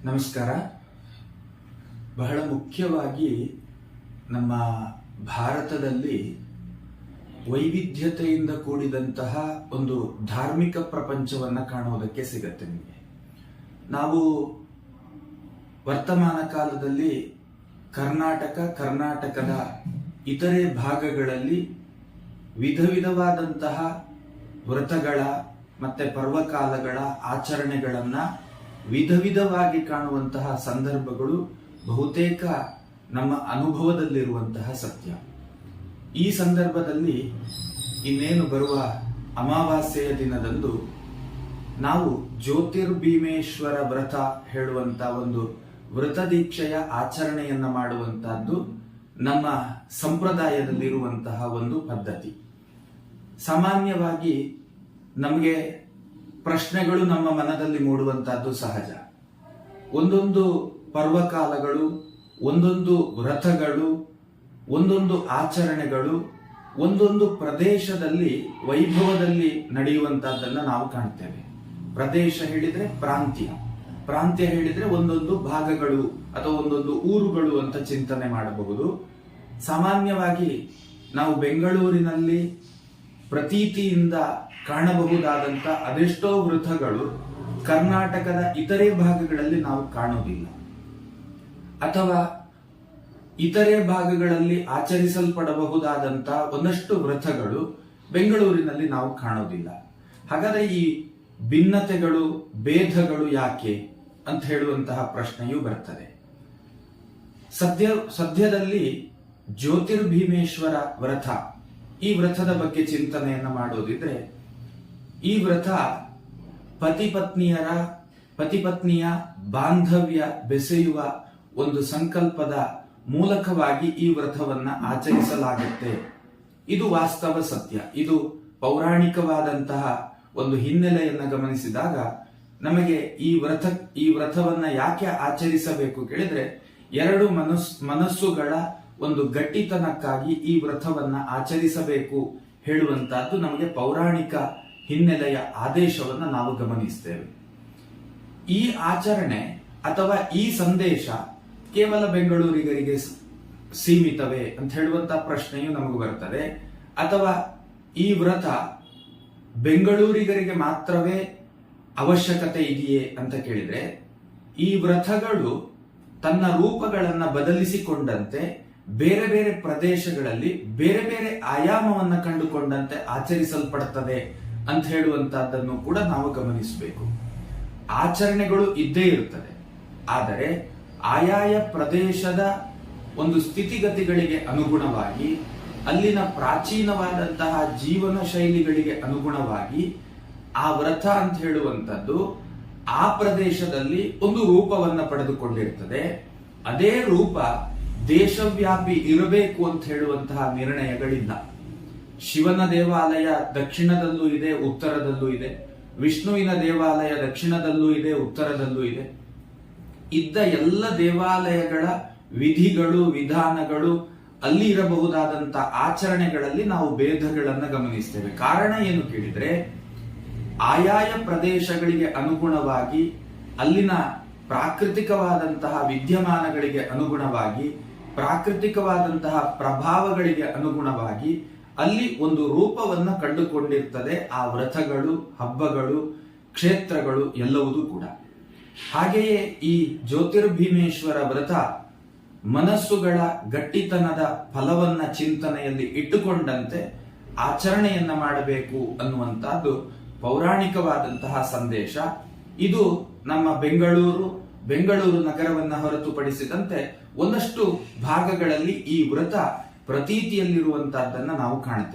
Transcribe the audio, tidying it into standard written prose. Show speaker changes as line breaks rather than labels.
ನಮಸ್ಕಾರ. ಬಹಳ ಮುಖ್ಯವಾಗಿ ನಮ್ಮ ಭಾರತದಲ್ಲಿ ವೈವಿಧ್ಯತೆಯಿಂದ ಕೂಡಿದಂತಹ ಒಂದು ಧಾರ್ಮಿಕ ಪ್ರಪಂಚವನ್ನು ಕಾಣುವುದಕ್ಕೆ ಸಿಗತ್ತೆ. ನಿಮಗೆ ನಾವು ವರ್ತಮಾನ ಕಾಲದಲ್ಲಿ ಕರ್ನಾಟಕದ ಇತರೆ ಭಾಗಗಳಲ್ಲಿ ವಿಧ ವಿಧವಾದಂತಹ ವ್ರತಗಳ ಮತ್ತೆ ಪರ್ವಕಾಲಗಳ ಆಚರಣೆಗಳನ್ನ ವಿಧ ವಿಧವಾಗಿ ಕಾಣುವಂತಹ ಸಂದರ್ಭಗಳು ಬಹುತೇಕ ನಮ್ಮ ಅನುಭವದಲ್ಲಿರುವಂತಹ ಸತ್ಯ. ಈ ಸಂದರ್ಭದಲ್ಲಿ ಇನ್ನೇನು ಬರುವ ಅಮಾವಾಸ್ಯೆಯ ದಿನದಂದು ನಾವು ಜ್ಯೋತಿರ್ಭೀಮೇಶ್ವರ ವ್ರತ ಹೇಳುವಂತ ಒಂದು ವ್ರತ ದೀಕ್ಷೆಯ ಆಚರಣೆಯನ್ನ ಮಾಡುವಂತಹದ್ದು ನಮ್ಮ ಸಂಪ್ರದಾಯದಲ್ಲಿರುವಂತಹ ಒಂದು ಪದ್ಧತಿ. ಸಾಮಾನ್ಯವಾಗಿ ನಮಗೆ ಪ್ರಶ್ನೆಗಳು ನಮ್ಮ ಮನದಲ್ಲಿ ಮೂಡುವಂತಹದ್ದು ಸಹಜ. ಒಂದೊಂದು ಪರ್ವಕಾಲಗಳು, ಒಂದೊಂದು ವ್ರತಗಳು, ಒಂದೊಂದು ಆಚರಣೆಗಳು ಒಂದೊಂದು ಪ್ರದೇಶದಲ್ಲಿ ವೈಭವದಲ್ಲಿ ನಡೆಯುವಂತಹದ್ದನ್ನ ನಾವು ಕಾಣ್ತೇವೆ. ಪ್ರದೇಶ ಹೇಳಿದ್ರೆ ಪ್ರಾಂತ್ಯ ಹೇಳಿದ್ರೆ ಒಂದೊಂದು ಭಾಗಗಳು ಅಥವಾ ಒಂದೊಂದು ಊರುಗಳು ಅಂತ ಚಿಂತನೆ ಮಾಡಬಹುದು. ಸಾಮಾನ್ಯವಾಗಿ ನಾವು ಬೆಂಗಳೂರಿನಲ್ಲಿ ಪ್ರತೀತಿಯಿಂದ ಕಾಣಬಹುದಾದಂತ ಅದೆಷ್ಟೋ ವೃತ್ತಗಳು ಕರ್ನಾಟಕದ ಇತರೆ ಭಾಗಗಳಲ್ಲಿ ನಾವು ಕಾಣುವುದಿಲ್ಲ, ಅಥವಾ ಇತರೆ ಭಾಗಗಳಲ್ಲಿ ಆಚರಿಸಲ್ಪಡಬಹುದಾದಂತ ಒಂದಷ್ಟು ವ್ರತಗಳು ಬೆಂಗಳೂರಿನಲ್ಲಿ ನಾವು ಕಾಣೋದಿಲ್ಲ. ಹಾಗಾದ್ರೆ ಈ ಭಿನ್ನತೆಗಳು, ಭೇದಗಳು ಯಾಕೆ ಅಂತ ಹೇಳುವಂತಹ ಪ್ರಶ್ನೆಯೂ ಬರ್ತದೆ. ಸದ್ಯದಲ್ಲಿ ಜ್ಯೋತಿರ್ಭೀಮೇಶ್ವರ ವ್ರತ, ಈ ವ್ರತದ ಬಗ್ಗೆ ಚಿಂತನೆಯನ್ನ ಮಾಡೋದಿದ್ರೆ, ಈ ವ್ರತ ಪತಿಪತ್ನಿಯ ಬಾಂಧವ್ಯ ಬೆಸೆಯುವ ಒಂದು ಸಂಕಲ್ಪದ ಮೂಲಕವಾಗಿ ಈ ವ್ರತವನ್ನ ಆಚರಿಸಲಾಗುತ್ತೆ. ಇದು ವಾಸ್ತವ ಸತ್ಯ. ಇದು ಪೌರಾಣಿಕವಾದಂತಹ ಒಂದು ಹಿನ್ನೆಲೆಯನ್ನ ಗಮನಿಸಿದಾಗ ನಮಗೆ ಈ ವ್ರತವನ್ನ ಯಾಕೆ ಆಚರಿಸಬೇಕು ಕೇಳಿದ್ರೆ, ಎರಡು ಮನಸ್ಸುಗಳ ಒಂದು ಗಟ್ಟಿತನಕ್ಕಾಗಿ ಈ ವ್ರತವನ್ನ ಆಚರಿಸಬೇಕು ಹೇಳುವಂತಹದ್ದು ನಮಗೆ ಪೌರಾಣಿಕ ಹಿನ್ನೆಲೆಯ ಆದೇಶವನ್ನ ನಾವು ಗಮನಿಸ್ತೇವೆ. ಈ ಆಚರಣೆ ಅಥವಾ ಈ ಸಂದೇಶ ಕೇವಲ ಬೆಂಗಳೂರಿಗರಿಗೆ ಸೀಮಿತವೇ ಅಂತ ಹೇಳುವಂತಹ ಪ್ರಶ್ನೆಯು ನಮಗೆ ಬರ್ತದೆ. ಅಥವಾ ಈ ವ್ರತ ಬೆಂಗಳೂರಿಗರಿಗೆ ಮಾತ್ರವೇ ಅವಶ್ಯಕತೆ ಇದೆಯೇ ಅಂತ ಕೇಳಿದ್ರೆ, ಈ ವ್ರತಗಳು ತನ್ನ ರೂಪಗಳನ್ನ ಬದಲಿಸಿಕೊಂಡಂತೆ ಬೇರೆ ಬೇರೆ ಪ್ರದೇಶಗಳಲ್ಲಿ ಬೇರೆ ಬೇರೆ ಆಯಾಮವನ್ನ ಕಂಡುಕೊಂಡಂತೆ ಆಚರಿಸಲ್ಪಡುತ್ತದೆ ಅಂತ ಹೇಳುವಂತಹದ್ದನ್ನು ಕೂಡ ನಾವು ಗಮನಿಸಬೇಕು. ಆಚರಣೆಗಳು ಇದ್ದೇ ಇರುತ್ತದೆ, ಆದರೆ ಆಯಾಯ ಪ್ರದೇಶದ ಒಂದು ಸ್ಥಿತಿಗತಿಗಳಿಗೆ ಅನುಗುಣವಾಗಿ, ಅಲ್ಲಿನ ಪ್ರಾಚೀನವಾದಂತಹ ಜೀವನ ಶೈಲಿಗಳಿಗೆ ಅನುಗುಣವಾಗಿ ಆ ವ್ರತ ಅಂತ ಹೇಳುವಂಥದ್ದು ಆ ಪ್ರದೇಶದಲ್ಲಿ ಒಂದು ರೂಪವನ್ನ ಪಡೆದುಕೊಂಡಿರ್ತದೆ. ಅದೇ ರೂಪ ದೇಶವ್ಯಾಪಿ ಇರಬೇಕು ಅಂತ ಹೇಳುವಂತಹ ನಿರ್ಣಯಗಳಿಲ್ಲ. ಶಿವನ ದೇವಾಲಯ ದಕ್ಷಿಣದಲ್ಲೂ ಇದೆ, ಉತ್ತರದಲ್ಲೂ ಇದೆ. ವಿಷ್ಣುವಿನ ದೇವಾಲಯ ದಕ್ಷಿಣದಲ್ಲೂ ಇದೆ, ಉತ್ತರದಲ್ಲೂ ಇದೆ. ಇದ್ದ ಎಲ್ಲ ದೇವಾಲಯಗಳ ವಿಧಿಗಳು, ವಿಧಾನಗಳು, ಅಲ್ಲಿ ಇರಬಹುದಾದಂತ ಆಚರಣೆಗಳಲ್ಲಿ ನಾವು ಭೇದಗಳನ್ನು ಗಮನಿಸ್ತೇವೆ. ಕಾರಣ ಏನು ಕೇಳಿದ್ರೆ, ಆಯಾಯ ಪ್ರದೇಶಗಳಿಗೆ ಅನುಗುಣವಾಗಿ, ಅಲ್ಲಿನ ಪ್ರಾಕೃತಿಕವಾದಂತಹ ವಿದ್ಯಮಾನಗಳಿಗೆ ಅನುಗುಣವಾಗಿ, ಪ್ರಾಕೃತಿಕವಾದಂತಹ ಪ್ರಭಾವಗಳಿಗೆ ಅನುಗುಣವಾಗಿ ಅಲ್ಲಿ ಒಂದು ರೂಪವನ್ನು ಕಂಡುಕೊಂಡಿರ್ತದೆ ಆ ವ್ರತಗಳು, ಹಬ್ಬಗಳು, ಕ್ಷೇತ್ರಗಳು ಎಲ್ಲವೂ ಕೂಡ. ಹಾಗೆಯೇ ಈ ಜ್ಯೋತಿರ್ಭೀಮೇಶ್ವರ ವ್ರತ ಮನಸ್ಸುಗಳ ಗಟ್ಟಿತನದ ಫಲವನ್ನ ಚಿಂತನೆಯಲ್ಲಿ ಇಟ್ಟುಕೊಂಡಂತೆ ಆಚರಣೆಯನ್ನ ಮಾಡಬೇಕು ಅನ್ನುವಂತಹದ್ದು ಪೌರಾಣಿಕವಾದಂತಹ ಸಂದೇಶ. ಇದು ನಮ್ಮ ಬೆಂಗಳೂರು ನಗರವನ್ನ ಹೊರತುಪಡಿಸಿದಂತೆ ಒಂದಷ್ಟು ಭಾಗಗಳಲ್ಲಿ ಈ ವ್ರತ ಪ್ರತೀತಿಯಲ್ಲಿರುವಂತಹದ್ದನ್ನ ನಾವು ಕಾಣುತ್ತೇವೆ.